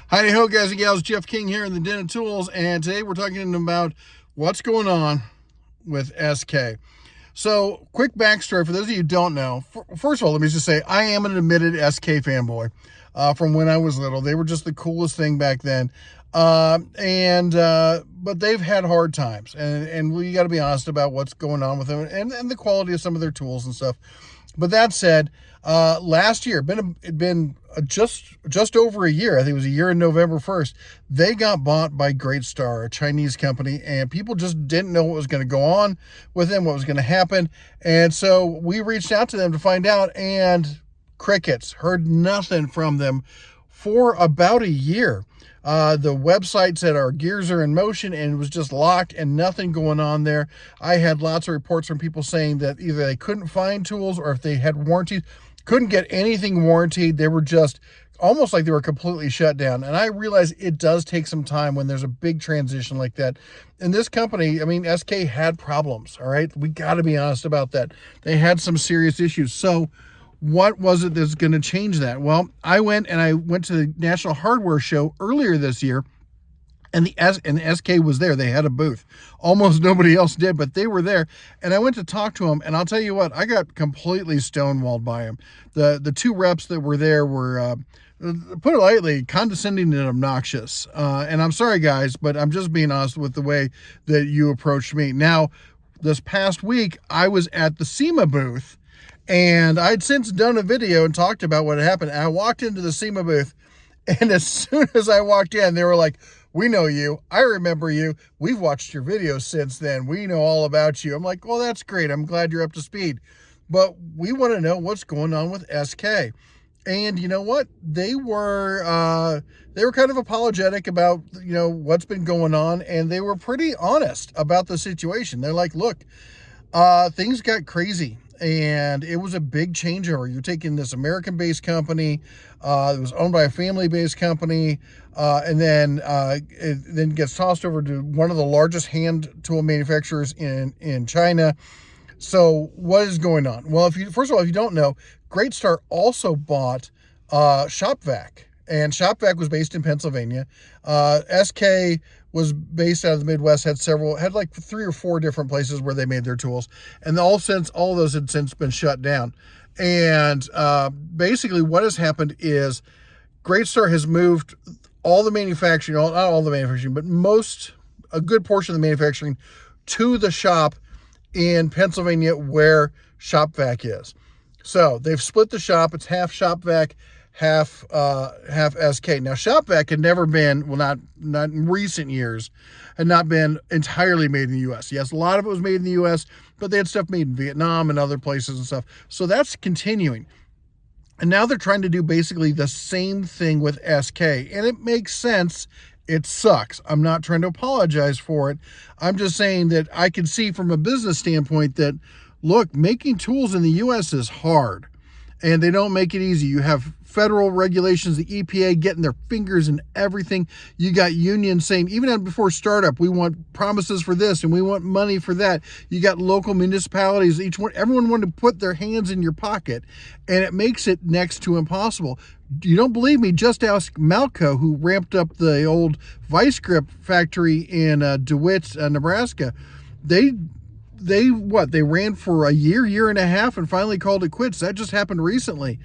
Howdy ho, guys and gals. Jeff King here in the Den of Tools, and today we're talking about what's going on with SK. So, quick backstory for those of you who don't know. First of all, let me just say I am an admitted SK fanboy from when I was little. They were just the coolest thing back then. But they've had hard times, and we got to be honest about what's going on with them and the quality of some of their tools and stuff. But that said, last year, it'd been just over a year. I think it was a year in November 1st. They got bought by Great Star, a Chinese company, and people just didn't know what was going to go on with them, what was going to happen. And so we reached out to them to find out, and crickets. Heard nothing from them for about a year. The website said our gears are in motion and it was just locked and nothing going on there. I had lots of reports from people saying that either they couldn't find tools or if they had warranties, couldn't get anything warranted. They were just almost like they were completely shut down. And I realize it does take some time when there's a big transition like that. And this company, I mean, SK had problems, all right? We got to be honest about that. They had some serious issues. So what was it that's going to change that? Well, I went to the National Hardware Show earlier this year, and the SK was there. They had a booth. Almost nobody else did, but they were there. And I went to talk to them, and I'll tell you what, I got completely stonewalled by them. The two reps that were there were, put it lightly, condescending and obnoxious. And I'm sorry, guys, but I'm just being honest with the way that you approached me. Now, this past week, I was at the SEMA booth, and I'd since done a video and talked about what had happened. And I walked into the SEMA booth, and as soon as I walked in, they were like, "We know you. I remember you. We've watched your videos since then. We know all about you." I'm like, "Well, that's great. I'm glad you're up to speed. But we want to know what's going on with SK." And you know what? They were kind of apologetic about, what's been going on, and they were pretty honest about the situation. They're like, "Look, things got crazy. And it was a big changeover. You're taking this American-based company, it was owned by a family-based company, and then it then gets tossed over to one of the largest hand tool manufacturers in China. So what is going on? Well, first of all, if you don't know, Great Star also bought ShopVac, and ShopVac was based in Pennsylvania. SK was based out of the Midwest, had like 3 or 4 different places where they made their tools. And all of those had since been shut down. And basically what has happened is Great Star has moved all the manufacturing, not all the manufacturing, but a good portion of the manufacturing to the shop in Pennsylvania where ShopVac is. So they've split the shop. It's half ShopVac, half SK. Now, ShopVac had never been, well, not in recent years, had not been entirely made in the U.S. Yes, a lot of it was made in the U.S., but they had stuff made in Vietnam and other places and stuff. So that's continuing. And now they're trying to do basically the same thing with SK. And it makes sense. It sucks. I'm not trying to apologize for it. I'm just saying that I can see from a business standpoint that, look, making tools in the U.S. is hard. And they don't make it easy. You have federal regulations, the EPA getting their fingers in everything. You got unions saying, even before startup, we want promises for this and we want money for that. You got local municipalities, everyone wanted to put their hands in your pocket, and it makes it next to impossible. You don't believe me? Just ask Malco, who ramped up the old Vice Grip factory in DeWitt, Nebraska. They ran for a year and a half and finally called it quits. That just happened recently.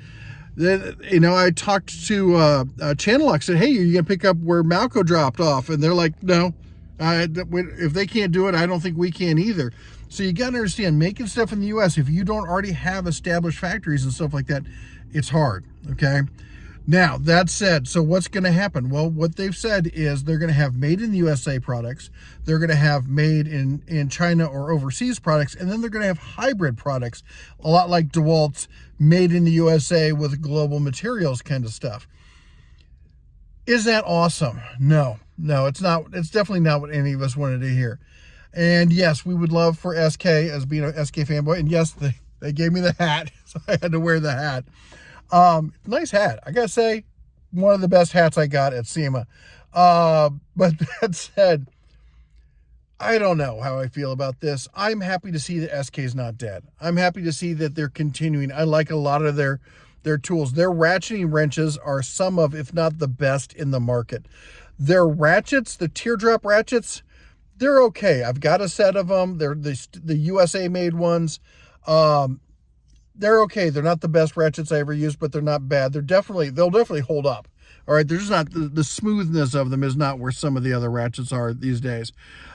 Then, I talked to Channellock, said, "Hey, are you going to pick up where Malco dropped off?" And they're like, "No, if they can't do it, I don't think we can either." So you got to understand, making stuff in the U.S., if you don't already have established factories and stuff like that, it's hard, okay? Now, that said, so what's going to happen? Well, what they've said is they're going to have made in the USA products, they're going to have made in China or overseas products, and then they're going to have hybrid products, a lot like DeWalt's made in the USA with global materials kind of stuff. Is that awesome? No, it's not. It's definitely not what any of us wanted to hear. And yes, we would love for SK, as being an SK fanboy, and yes, they gave me the hat, so I had to wear the hat. Nice hat. I gotta say, one of the best hats I got at SEMA. But that said, I don't know how I feel about this. I'm happy to see that SK is not dead. I'm happy to see that they're continuing. I like a lot of their their tools. Their ratcheting wrenches are some of, if not the best in the market. Their ratchets, the teardrop ratchets, they're okay. I've got a set of them. They're the USA made ones. They're okay. They're not the best ratchets I ever used, but they're not bad. They'll definitely hold up. All right, there's not the smoothness of them is not where some of the other ratchets are these days.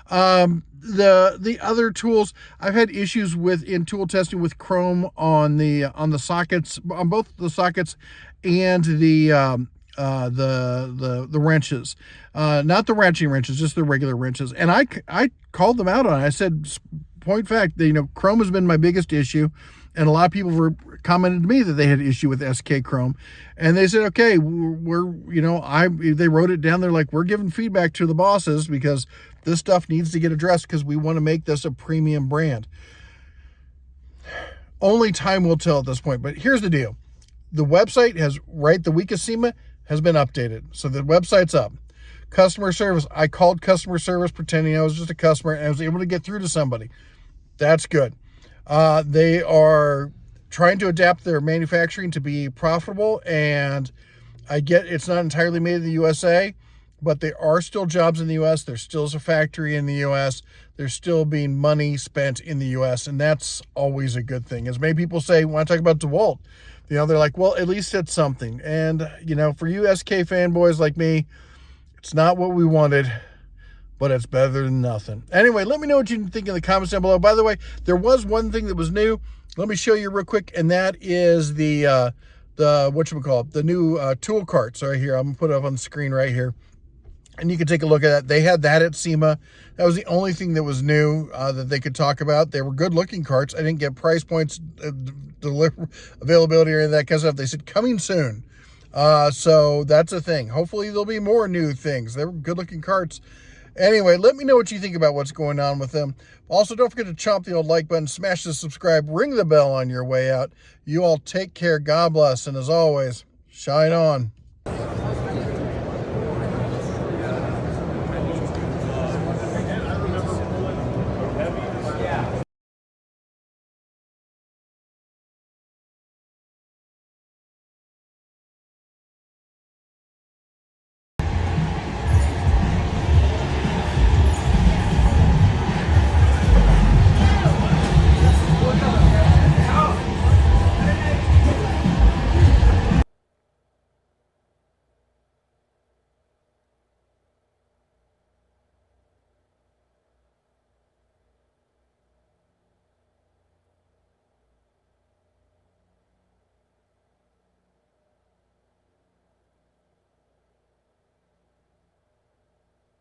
The other tools I've had issues with in tool testing with chrome on the sockets, on both the sockets and the wrenches, not the ratcheting wrenches, just the regular wrenches. And I called them out on it. I said, point fact, chrome has been my biggest issue. And a lot of people were commented to me that they had an issue with SK Chrome, and they said, okay, they wrote it down. They're like, we're giving feedback to the bosses because this stuff needs to get addressed because we want to make this a premium brand. Only time will tell at this point, but here's the deal. The website the week of SEMA has been updated. So the website's up. Customer service, I called customer service pretending I was just a customer and I was able to get through to somebody. That's good. They are trying to adapt their manufacturing to be profitable, and I get it's not entirely made in the USA, but there are still jobs in the US. There still is a factory in the US. There's still being money spent in the US, and that's always a good thing. As many people say, when I talk about DeWalt, they're like, well, at least it's something. And, for you SK fanboys like me, it's not what we wanted, but it's better than nothing. Anyway, let me know what you think in the comments down below. By the way, there was one thing that was new. Let me show you real quick, and that is the new tool carts right here. I'm going to put it up on the screen right here, and you can take a look at that. They had that at SEMA. That was the only thing that was new that they could talk about. They were good-looking carts. I didn't get price points, availability, or any of that kind of stuff. They said coming soon. So that's a thing. Hopefully there'll be more new things. They were good-looking carts. Anyway, let me know what you think about what's going on with them. Also, don't forget to chomp the old like button, smash the subscribe, ring the bell on your way out. You all take care. God bless. And as always, shine on.